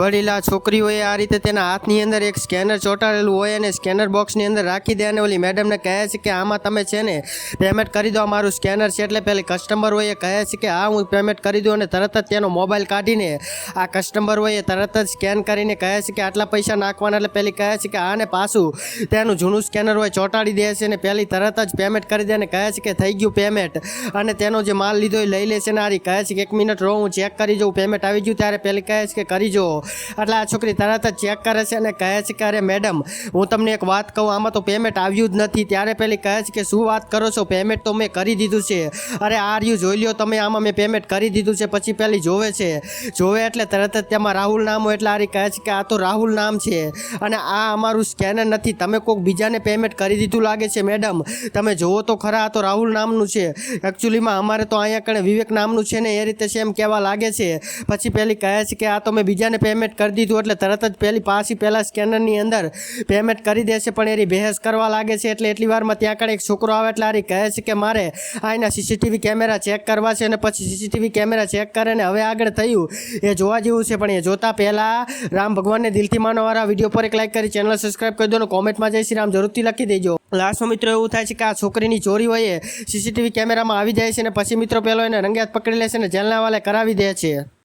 વડીલ આ છોકરીઓએ આ રીતે તેના હાથની અંદર એક સ્કેનર ચોંટાડેલું હોય અને સ્કેનર બોક્સની અંદર રાખી દે અને ઓલી મેડમને કહે છે કે આમાં તમે છે ને પેમેન્ટ કરી દો, મારું સ્કેનર છે. એટલે પેલી કસ્ટમર હોય એ કહે છે કે હા હું પેમેન્ટ કરી દઉં, અને તરત જ તેનો મોબાઈલ કાઢીને આ કસ્ટમર હોય એ તરત જ સ્કેન કરીને કહે છે કે આટલા પૈસા નાખવાના. એટલે પેલી કહે છે કે આને પાછું તેનું જૂનું સ્કેનર હોય ચોંટાડી દે છે અને પેલી તરત જ પેમેન્ટ કરી દે અને કહે છે કે થઈ ગયું પેમેન્ટ, અને તેનો જે માલ લીધો એ લઈ લે છે. ને આરી કહે છે કે 1 મિનિટ રહો, હું ચેક કરી જોઉં પેમેન્ટ આવી ગયું. ત્યારે પેલી કહે છે કે કરી જો. એટલે આ છોકરી તરત જ ચેક કરે છે અને કહે છે કે અરે મેડમ હું તમને એક વાત કહું, આમાં તો પેમેન્ટ આવ્યું જ નથી. ત્યારે પેલી કહે છે કે શું વાત કરો છો, પેમેન્ટ તો મેં કરી દીધું છે. અરે આ રહ્યું જોઈ લ્યો તમે, આમાં મેં પેમેન્ટ કરી દીધું છે. પછી પેલી જોવે છે, જોવે એટલે તરત જ તેમાં રાહુલ નામ હોય. એટલે આરી કહે છે કે આ તો રાહુલ નામ છે અને આ અમારું સ્કેનર નથી, તમે કોઈક બીજાને પેમેન્ટ કરી દીધું લાગે છે મેડમ, તમે જોવો તો ખરા, આ તો રાહુલ નામનું છે. એકચ્યુઅલીમાં અમારે તો અહીંયા કણે વિવેક નામનું છે ને, એ રીતે છે એમ કહેવા લાગે છે. પછી પેલી કહે છે કે આ તો મેં બીજાને પેમેન્ટ કરી દીધું. એટલે તરત જ પેલી પાછી પહેલાં સ્કેનરની અંદર પેમેન્ટ કરી દે છે, પણ એની બહેસ કરવા લાગે છે. એટલે એટલી વારમાં ત્યાં આગળ એક છોકરો આવે. એટલે આરી કહે છે કે મારે આના સીસીટીવી કેમેરા ચેક કરવા છે. અને પછી સીસીટીવી કેમેરા ચેક કરે ને હવે આગળ થયું એ જોવા જેવું છે. પણ એ જોતાં પહેલાં રામ ભગવાનને દિલથી માનવાવાળા વિડીયો પર એક લાઈક કરી ચેનલ સબસ્ક્રાઈબ કરી દો અને કોમેન્ટમાં જય શ્રી રામ જરૂરથી લખી દેજો. લાસ્ટમાં મિત્રો એવું થાય છે કે આ છોકરીની ચોરી હોય એ સીસીટીવી કેમેરામાં આવી જાય છે અને પછી મિત્રો પેલો એને રંગે હાથ પકડી લે છે અને જેલના હવાલે કરાવી દે છે.